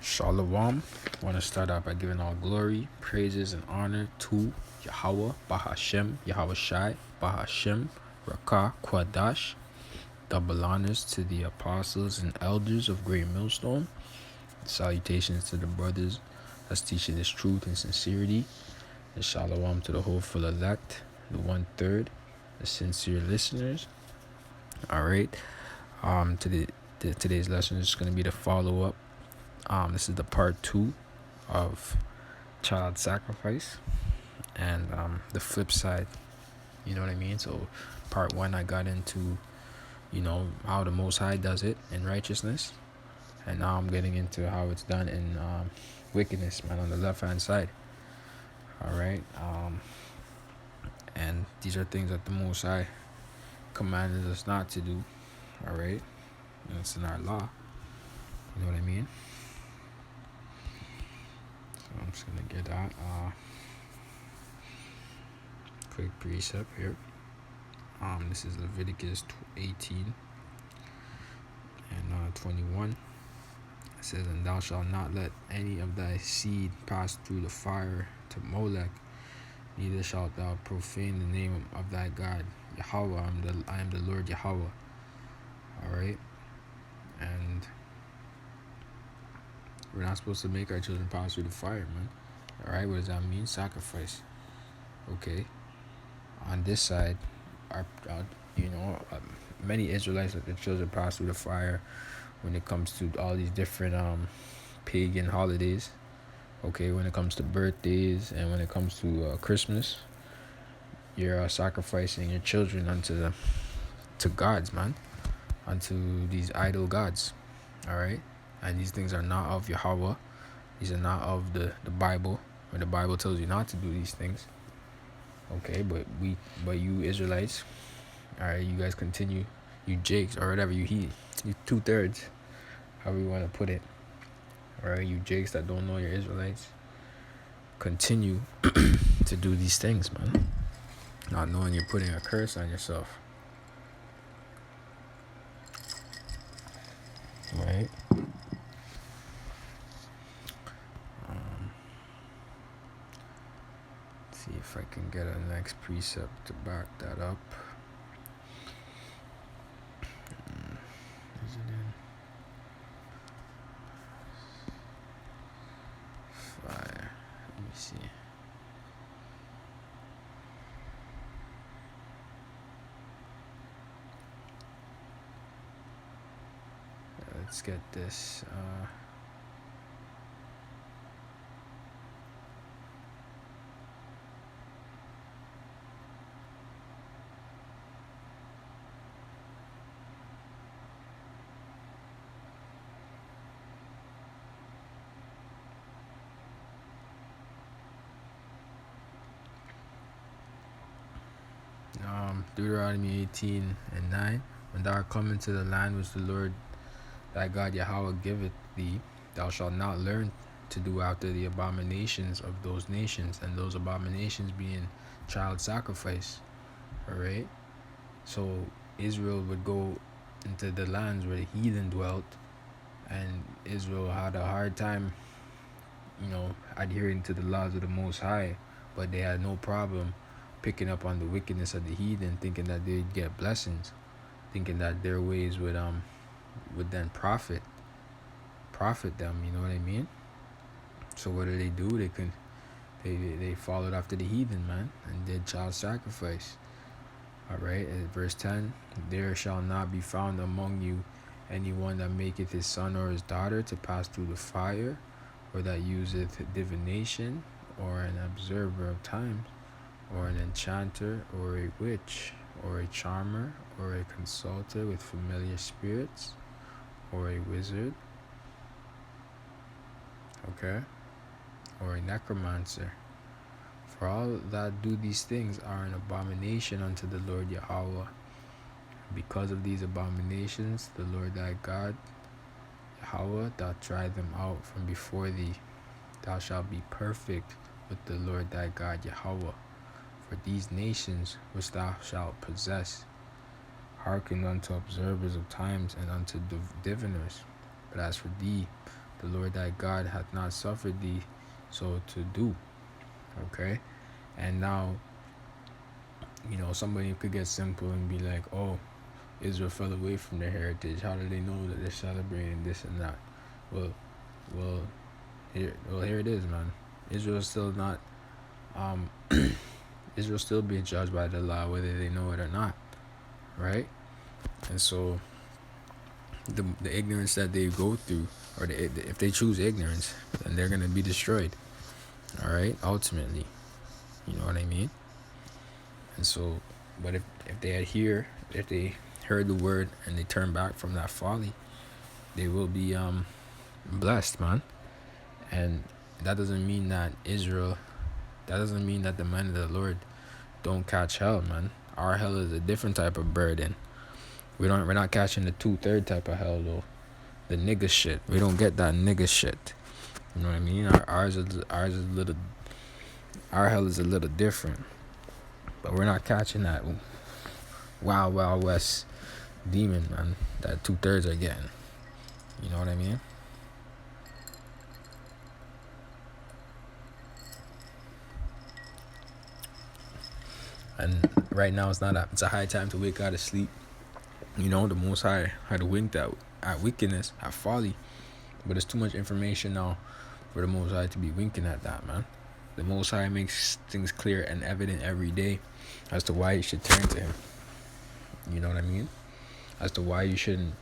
Shalom. I want to start out by giving all glory, praises, and honor to Yahweh, Bahashem, Yahweh Shai, Bahashem, Rakah, Kwadash. Double honors to the apostles and elders of Great Millstone. Salutations to the brothers that's teaching this truth and sincerity. And shalom to the hopeful elect, the 1/3, the sincere listeners. All right. Today's lesson is going to be the follow-up. This is the part 2 of child sacrifice, and the flip side, you know what I mean? So part 1, I got into, how the Most High does it in righteousness, and now I'm getting into how it's done in wickedness, man, on the left-hand side. All right. And these are things that the Most High commanded us not to do. All right. And it's in our law. You know what I mean? So I'm just going to get that quick precept here. This is Leviticus 18 and 21. It says, "And thou shalt not let any of thy seed pass through the fire to Molech, neither shalt thou profane the name of thy God, Yahweh. I am the Lord Yahweh." All right. And we're not supposed to make our children pass through the fire, man. All right. What does that mean? Sacrifice. Okay. On this side, many Israelites let their children pass through the fire when it comes to all these different pagan holidays. Okay, when it comes to birthdays and when it comes to Christmas, you're sacrificing your children to gods, man, unto these idol gods. All right, and these things are not of Yahweh. These are not of the Bible, where the Bible tells you not to do these things. Okay, but you Israelites, all right, you guys continue, you jakes or whatever, you 2/3, however you want to put it. All right, you jakes that don't know your Israelites, continue to do these things, man, not knowing you're putting a curse on yourself. Right? See if I can get a next precept to back that up. Is it in fire? Let me see. Let's get this. Deuteronomy 18 and 9. "When thou art come into the land which the Lord thy God Yahweh giveth thee, thou shalt not learn to do after the abominations of those nations," and those abominations being child sacrifice. All right. So Israel would go into the lands where the heathen dwelt, and Israel had a hard time, adhering to the laws of the Most High, but they had no problem picking up on the wickedness of the heathen, thinking that they'd get blessings, thinking that their ways would then profit them. You know what I mean? So what do? They followed after the heathen, man, and did child sacrifice. All right. At verse 10, "There shall not be found among you anyone that maketh his son or his daughter to pass through the fire, or that useth divination, or an observer of times, or an enchanter, or a witch, or a charmer, or a consulter with familiar spirits, or a wizard," okay, "or a necromancer. For all that do these things are an abomination unto the Lord Yahweh. Because of these abominations, the Lord thy God, Yahweh, doth drive them out from before thee. Thou shalt be perfect with the Lord thy God Yahweh. For these nations which thou shalt possess hearken unto observers of times and unto diviners. But as for thee, the Lord thy God hath not suffered thee so to do. Okay? And now, somebody could get simple and be like, oh, Israel fell away from their heritage. How do they know that they're celebrating this and that? Well, well, here it is, man. Israel's still not, um, Israel's still being judged by the law, whether they know it or not, right? And so, the ignorance that they go through, or if they choose ignorance, then they're gonna be destroyed. All right, ultimately, you know what I mean. And so, but if they adhere, if they heard the word and they turn back from that folly, they will be blessed, man. And that doesn't mean that Israel, that doesn't mean that the men of the Lord don't catch hell, man. Our hell is a different type of burden. We're not catching the 2/3 type of hell though. The nigga shit. We don't get that nigga shit. You know what I mean? Ours is a little. Our hell is a little different, but we're not catching that wild west demon, man. That 2/3 are getting. You know what I mean? And right now it's a high time to wake out of sleep. The Most High had winked at wickedness, at folly, but it's too much information now for the Most High to be winking at that, man. The Most High makes things clear and evident every day as to why you should turn to Him. You know what I mean? As to why you shouldn't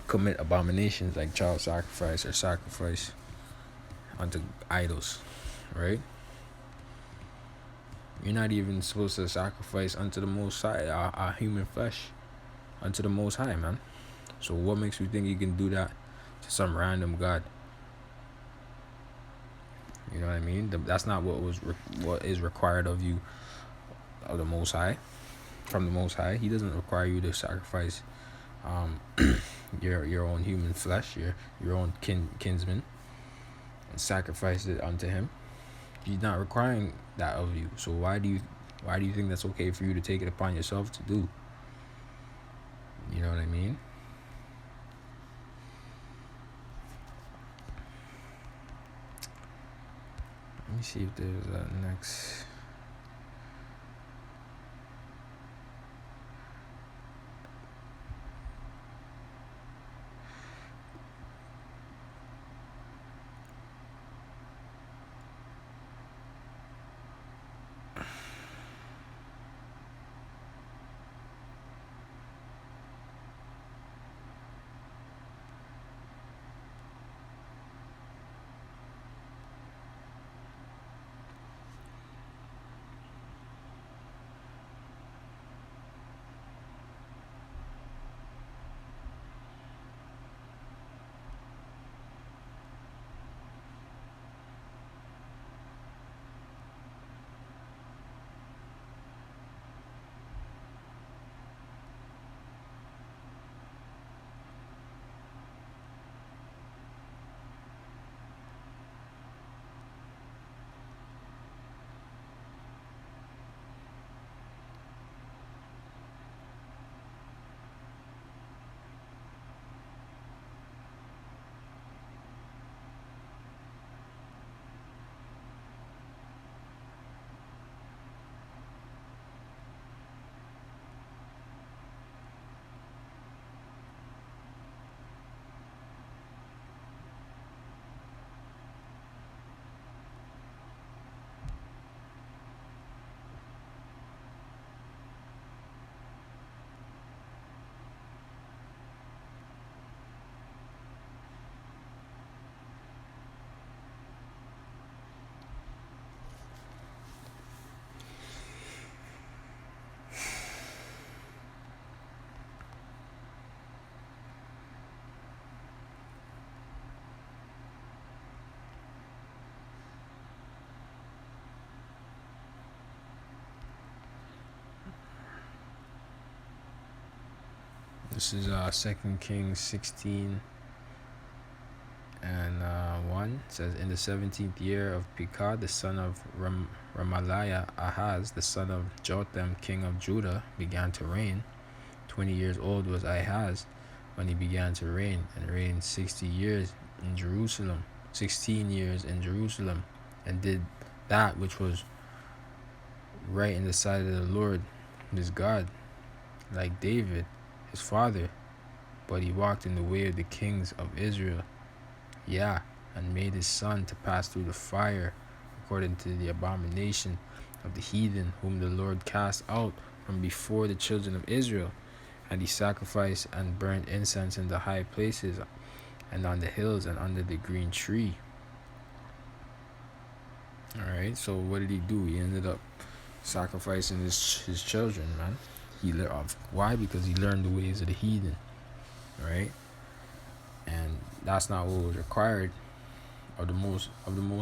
commit abominations like child sacrifice or sacrifice unto idols, right? You're not even supposed to sacrifice unto the Most High, our human flesh, unto the Most High, man. So what makes you think you can do that to some random God? You know what I mean? That's not what is required of you, of the Most High, from the Most High. He doesn't require you to sacrifice your own human flesh, your own kinsman, and sacrifice it unto Him. He's not requiring that of you. So why do you think that's okay for you to take it upon yourself to do? You know what I mean? Let me see if there's a next. This is 2 Kings 16 and 1. It says, in the 17th year of Pekah, the son of Ramaliah, Ahaz, the son of Jotham, king of Judah, began to reign. 20 years old was Ahaz when he began to reign, and reigned 60 years in Jerusalem, 16 years in Jerusalem, and did that which was right in the sight of the Lord his God, like David his father. But he walked in the way of the kings of Israel, and made his son to pass through the fire, according to the abomination of the heathen, whom the Lord cast out from before the children of Israel. And he sacrificed and burned incense in the high places, and on the hills, and under the green tree. Alright, so what did he do? He ended up sacrificing his children, man. Why? Because he learned the ways of the heathen. Right? And that's not what was required of the most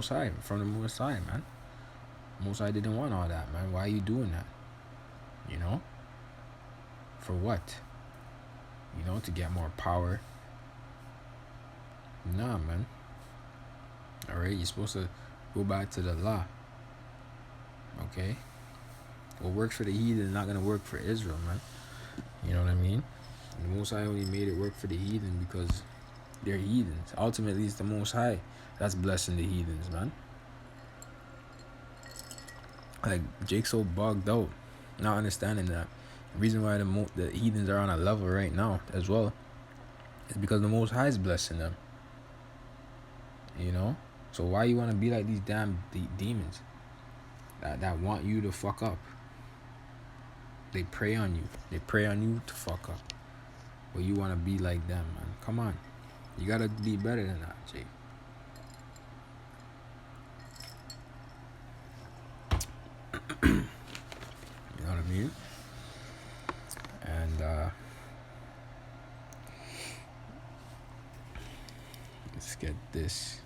high, from the most high, man. Most high didn't want all that, man. Why are you doing that? You know? For what? You know, to get more power? Nah, man. Alright, you're supposed to go back to the law. Okay? What works for the heathen is not gonna work for Israel, man. You know what I mean? The Most High only made it work for the heathen because they're heathens. Ultimately, it's the Most High that's blessing the heathens, man. Like, Jake's so bugged out, not understanding that. The reason why the heathens are on a level right now as well is because the Most High is blessing them. You know? So why you want to be like these damn demons that want you to fuck up? They prey on you. They prey on you to fuck up. But you want to be like them, man. Come on. You got to be better than that, Jake. You know what I mean? And let's get this.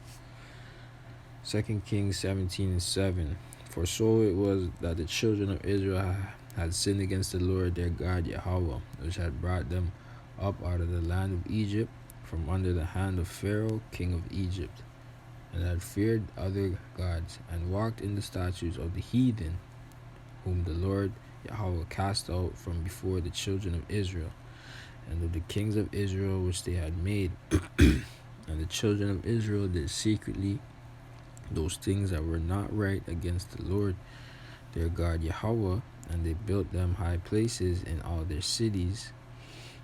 2 Kings 17:7. For so it was that the children of Israel had sinned against the Lord their God Yahweh, which had brought them up out of the land of Egypt, from under the hand of Pharaoh king of Egypt, and had feared other gods, and walked in the statutes of the heathen, whom the Lord Yahweh cast out from before the children of Israel, and of the kings of Israel which they had made. And the children of Israel did secretly those things that were not right against the Lord their God Yahweh, and they built them high places in all their cities,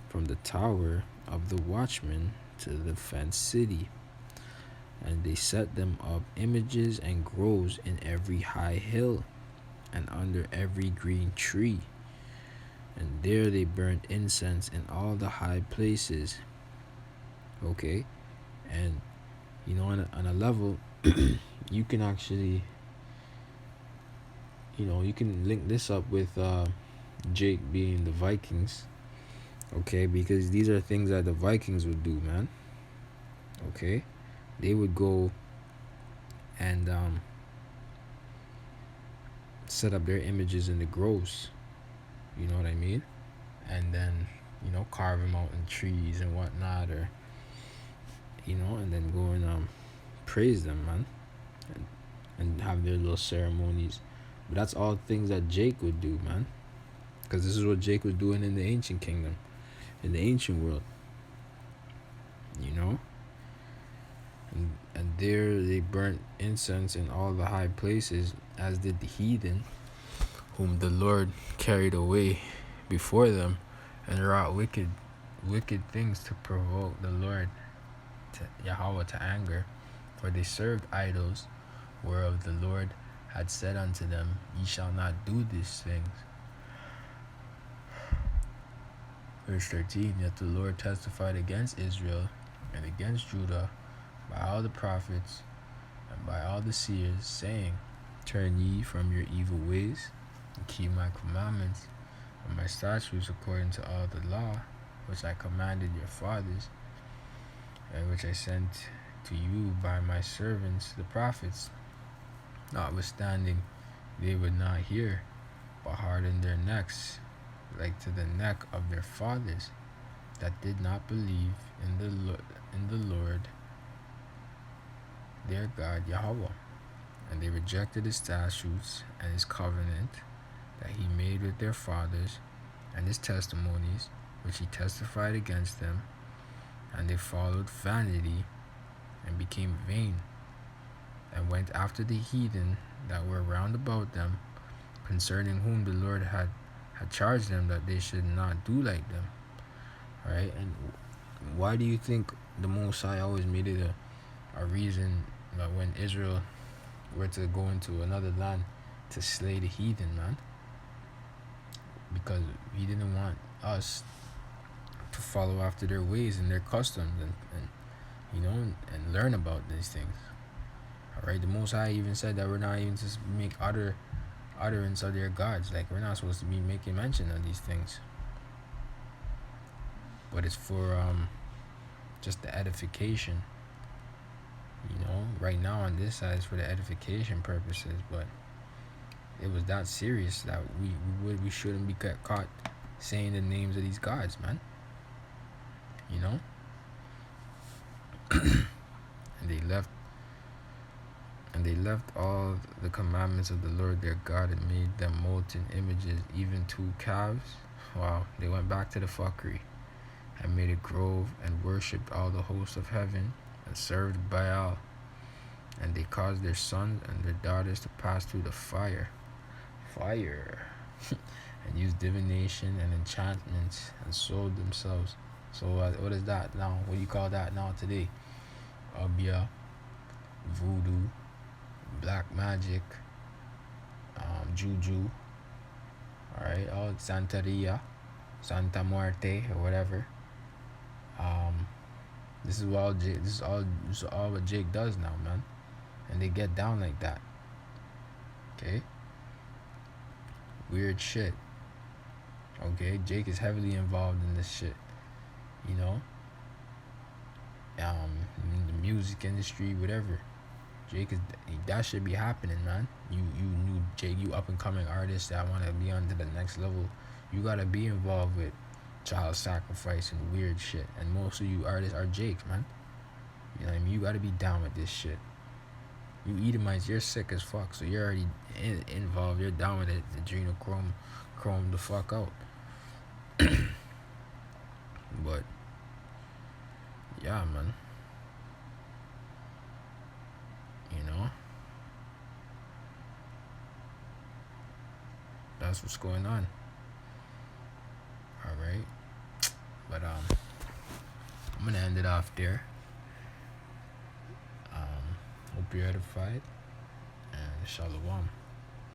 from the tower of the watchman to the fenced city. And they set them up images and groves in every high hill, and under every green tree. And there they burnt incense in all the high places. Okay? And, you know, on a level, you can actually, you can link this up with Jake being the Vikings. Okay? Because these are things that the Vikings would do, man. Okay? They would go and set up their images in the groves. You know what I mean? And then, carve them out in trees and whatnot, or, and then go and praise them, man. And have their little ceremonies. But that's all things that Jake would do, man. Because this is what Jake was doing in the ancient kingdom, in the ancient world. And there they burnt incense in all the high places, as did the heathen, whom the Lord carried away before them, and wrought wicked things to provoke the Lord Yahweh to anger. For they served idols, whereof the Lord had said unto them, Ye shall not do these things. Verse 13. Yet the Lord testified against Israel and against Judah by all the prophets and by all the seers, saying, Turn ye from your evil ways, and keep my commandments and my statutes according to all the law which I commanded your fathers, and which I sent to you by my servants the prophets. Notwithstanding, they would not hear, but hardened their necks, like to the neck of their fathers, that did not believe in the Lord their God Yahweh. And they rejected his statutes and his covenant that he made with their fathers, and his testimonies which he testified against them, And they followed vanity and became vain, and went after the heathen that were round about them, concerning whom the Lord had charged them that they should not do like them. Right? And why do you think the Most High always made it a reason that when Israel were to go into another land to slay the heathen, man? Because he didn't want us to follow after their ways and their customs, and you know, and learn about these things. All right, the Most High even said that we're not even to make utterance of their gods. Like, we're not supposed to be making mention of these things, but it's for just the edification. You know, right now on this side it's for the edification purposes, but it was that serious that we shouldn't be caught saying the names of these gods, man. You know, and they left all the commandments of the Lord their God and made them molten images, even 2 calves. Wow, they went back to the fuckery and made a grove and worshipped all the hosts of heaven and served Baal. And they caused their sons and their daughters to pass through the fire, and used divination and enchantments and sold themselves. So what is that now? What do you call that now today? Abia, voodoo, black magic, juju, alright, all Santeria, Santa Muerte, or whatever. This is all what Jake does now, man. And they get down like that. Okay? Weird shit. Okay? Jake is heavily involved in this shit. You know? In the music industry, whatever. Jake is, that should be happening, man. You new Jake, you up and coming artist that wanna be on to the next level. You gotta be involved with child sacrifice and weird shit. And most of you artists are Jakes, man. You know what I mean? You gotta be down with this shit. You Edomites, you're sick as fuck, so you're already involved. You're down with it. Adrenochrome the fuck out. But yeah, man. You know, that's what's going on. All right, but I'm gonna end it off there. Hope you're edified, and shalom.